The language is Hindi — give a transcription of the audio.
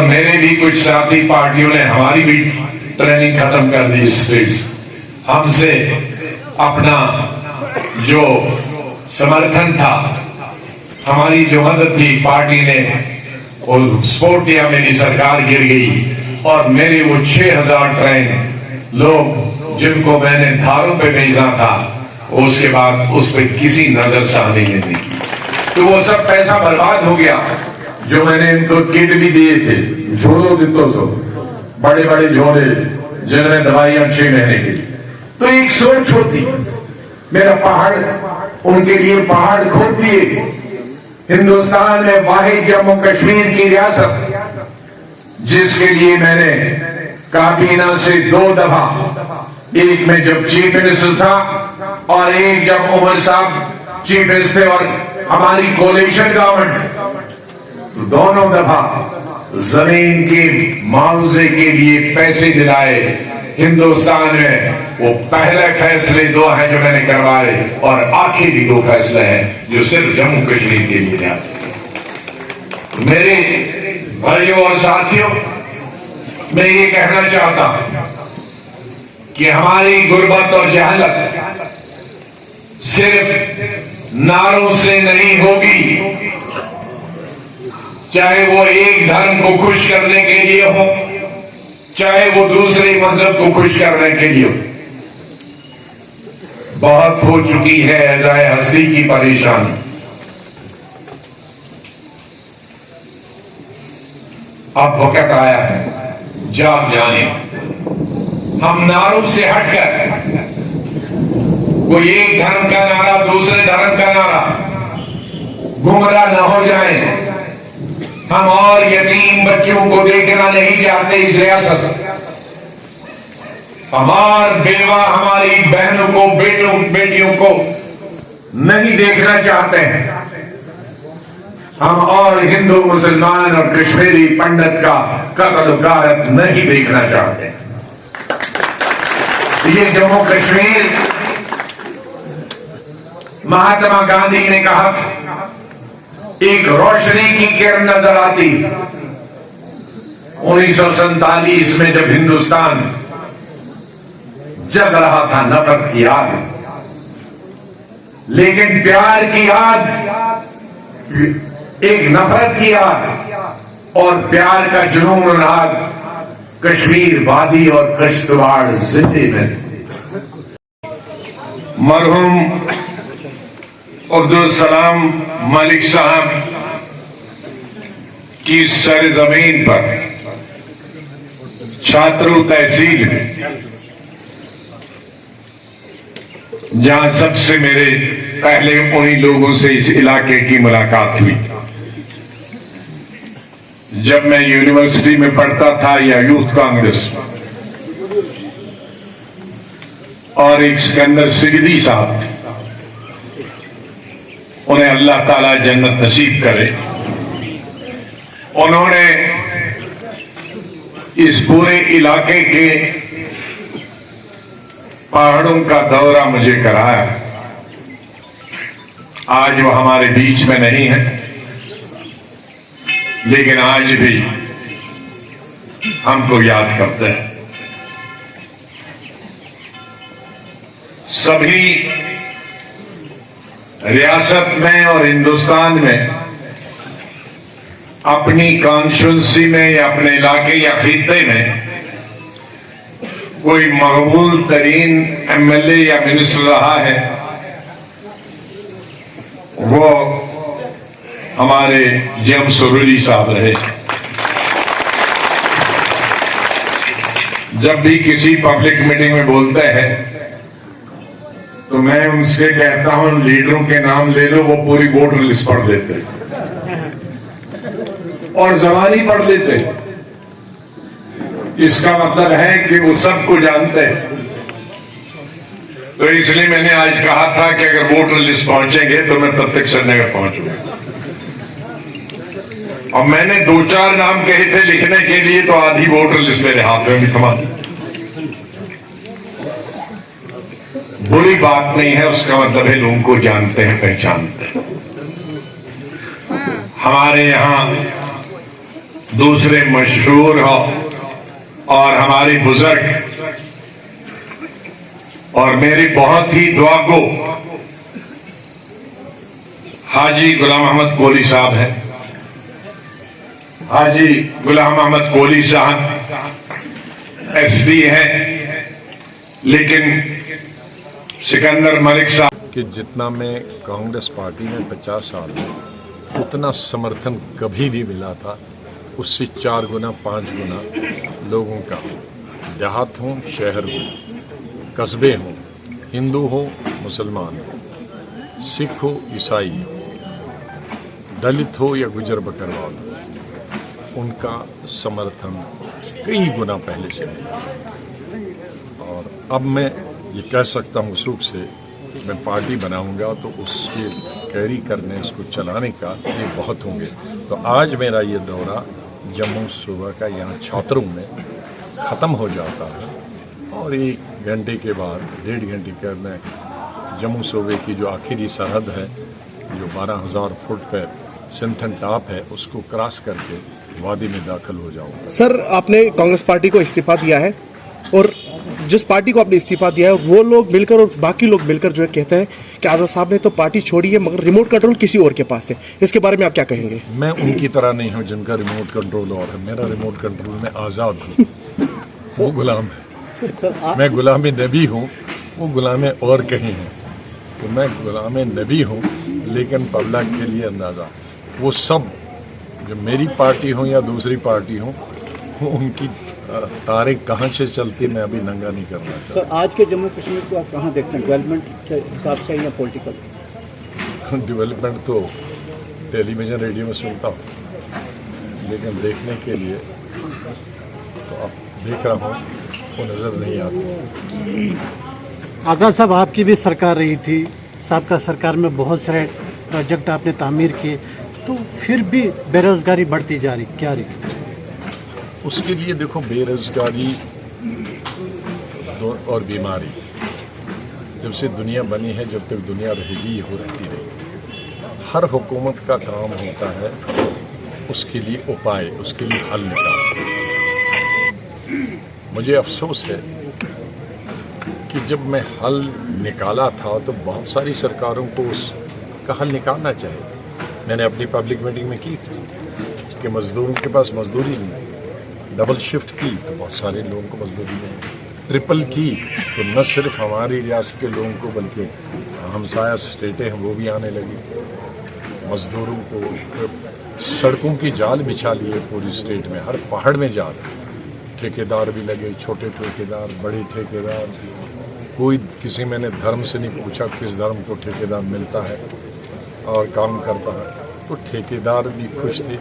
मेरे भी कुछ साथी पार्टियों ने हमारी भी ट्रेनिंग खत्म कर दी। स्टेट्स हमसे अपना जो समर्थन था, हमारी जो मदद थी, पार्टी ने सपोर्ट किया। मेरी सरकार गिर गई और मेरे वो 6000 ट्रेन लोग जिनको मैंने धारों पे भेजना था, उसके बाद उस पर किसी नजरसानी नहीं की। तो वो सब पैसा बर्बाद हो गया जो मैंने इनको किट भी दिए थे, झोलो दितो सो बड़े बड़े झोले जिनमें दवाइयां 6 महीने की। तो एक सोच होती, मेरा पहाड़ उनके लिए पहाड़ खोद दिए। हिंदुस्तान में वाहिद जम्मू कश्मीर की रियासत जिसके लिए मैंने काबीना से 2 दफा, एक में जब चीफ मिनिस्टर था और एक जब उमर साहब चीफ मिनिस्टर और हमारी कोलिशन गवर्नमेंट, दोनों दफा जमीन के मुआवजे के लिए पैसे दिलाए। हिंदुस्तान में वो पहले फैसले 2 हैं जो मैंने करवाए और आखिरी 2 फैसले हैं जो सिर्फ जम्मू कश्मीर के लिए जाते हैं। मेरे भाइयों और साथियों, मैं ये कहना चाहता हूं कि हमारी गुर्बत और जहालत सिर्फ नारों से नहीं होगी, चाहे वो एक धर्म को खुश करने के लिए हो, चाहे वो दूसरे मजहब को खुश करने के लिए हो। बहुत हो चुकी है एजाए हस्ती की परेशानी। अब वक्त आया है जाग जाने। हम नारों से हटकर कोई एक धर्म का नारा दूसरे धर्म का नारा गुमराह न हो जाए। हम और यतीम बच्चों को देखना नहीं चाहते इस रियासत। हमार बेवा हमारी बहनों को, बेटियों को नहीं देखना चाहते हैं। हम और हिंदू, मुसलमान और कश्मीरी पंडित का कत्ल गारत नहीं देखना चाहते। ये जम्मू कश्मीर, महात्मा गांधी ने कहा था, एक रोशनी की किरण नजर आती। 1947 में जब हिंदुस्तान जग रहा था नफरत की आग, लेकिन प्यार की आग, एक नफरत की आग और प्यार का जुनून आग कश्मीर वादी और किश्तवाड़ जिले में। मरहूम अब्दुल सलाम मलिक साहब की सरजमीन पर छात्रों तहसील में, जहां सबसे मेरे पहले उन्हीं लोगों से इस इलाके की मुलाकात हुई जब मैं यूनिवर्सिटी में पढ़ता था या यूथ कांग्रेस, और एक सिकंदर सिगदी साहब, उन्हें अल्लाह ताला जन्नत नसीब करे। उन्होंने इस पूरे इलाके के पहाड़ों का दौरा मुझे कराया। आज वो हमारे बीच में नहीं है, लेकिन आज भी हमको याद करते हैं। सभी रियासत में और हिंदुस्तान में अपनी कॉन्स्टिट्यूंसी में या अपने इलाके या खित्ते में कोई मकबूल तरीन एमएलए या मिनिस्टर रहा है, वो हमारे जेम सुरुली साहब रहे। जब भी किसी पब्लिक मीटिंग में बोलते हैं तो मैं उनसे कहता हूं लीडरों के नाम ले लो, वो पूरी वोटर लिस्ट पढ़ लेते और जबानी पढ़ लेते। इसका मतलब है कि वो सबको जानते हैं। तो इसलिए मैंने आज कहा था कि अगर वोटर लिस्ट पहुंचेंगे तो मैं प्रत्यक्ष नगर पहुंचूंगा। और मैंने 2-4 नाम कहे थे लिखने के लिए, तो आधी वोटर लिस्ट मेरे हाथ में भी थमा दी। बुरी बात नहीं है, उसका मतलब है लोगों को जानते हैं, पहचानते हैं। हमारे यहां दूसरे मशहूर हो और हमारे बुजुर्ग और मेरी बहुत ही दुआ को हाजी गुलाम अहमद कोली साहब हैं। हाजी गुलाम अहमद कोली साहब एसपी हैं, लेकिन सिकंदर मलिक साहब कि जितना मैं कांग्रेस पार्टी में 50 साल में उतना समर्थन कभी नहीं मिला था, उससे 4 गुना 5 गुना लोगों का, देहात हो शहर हो, कस्बे हों, हिंदू हो मुसलमान हो, सिख हो ईसाई हो, दलित हो या गुजर बकरवाल हो, उनका समर्थन कई गुना पहले से मिला। और अब मैं ये कह सकता हूँ सुख से, मैं पार्टी बनाऊंगा तो उसके कैरी करने, उसको चलाने का ये बहुत होंगे। तो आज मेरा ये दौरा जम्मू सूबा का यहाँ छात्रों में ख़त्म हो जाता है और 1 घंटे के बाद 1.5 घंटे के मैं जम्मू सूबे की जो आखिरी सरहद है, जो 12,000 फुट पर सिंथन टॉप है, उसको क्रॉस करके वादी में दाखिल हो जाऊंगा। सर, आपने कांग्रेस पार्टी को इस्तीफा दिया है और जिस पार्टी को आपने इस्तीफा दिया है वो लोग मिलकर और बाकी लोग मिलकर जो है कहते हैं कि आज़ाद साहब ने तो पार्टी छोड़ी है मगर रिमोट कंट्रोल किसी और के पास है। इसके बारे में आप क्या कहेंगे? मैं उनकी तरह नहीं हूँ जिनका रिमोट कंट्रोल और है। मेरा रिमोट कंट्रोल में आज़ाद हूँ, वो गुलाम है। मैं गुलाम नबी हूँ, वो गुलाम और कहीं हैं। तो मैं गुलाम नबी हूँ, लेकिन पब्लिक के लिए अंदाज़ा, वो सब जो मेरी पार्टी हो या दूसरी पार्टी हो, उनकी तारीख कहाँ से चलती मैं अभी नंगा नहीं करना चाहता। सर, आज के जम्मू कश्मीर को आप कहाँ देखते हैं, डेवलपमेंट के हिसाब से या पॉलिटिकल? डेवलपमेंट तो टेलीविज़न रेडियो में सुनता हूँ, लेकिन देखने के लिए तो अब देख रहा हूँ वो नज़र नहीं आती। आज़ाद साहब, आपकी भी सरकार रही थी, सबका सरकार में बहुत सारे प्रोजेक्ट आपने तामीर किए, तो फिर भी बेरोजगारी बढ़ती जा रही, क्या रही? उसके लिए देखो, बेरोजगारी और बीमारी जब से दुनिया बनी है, जब तक दुनिया रहेगी ये हो रहती रहेगी। हर हुकूमत का काम होता है उसके लिए उपाय, उसके लिए हल निकालना। मुझे अफसोस है कि जब मैं हल निकाला था तो बहुत सारी सरकारों को उसका हल निकालना चाहिए। मैंने अपनी पब्लिक मीटिंग में की कि मजदूरों के पास मजदूरी नहीं, डबल शिफ्ट की तो बहुत सारे लोगों को मजदूरी नहीं, ट्रिपल की तो न सिर्फ हमारी रियासत के लोगों को बल्कि हमसाया स्टेटें हैं वो भी आने लगी। मजदूरों को सड़कों की जाल बिछा लिए पूरी स्टेट में, हर पहाड़ में जाल। ठेकेदार भी लगे, छोटे ठेकेदार, बड़े ठेकेदार, कोई किसी मैंने धर्म से नहीं पूछा किस धर्म को ठेकेदार मिलता है और काम करता है। तो ठेकेदार भी खुश थे,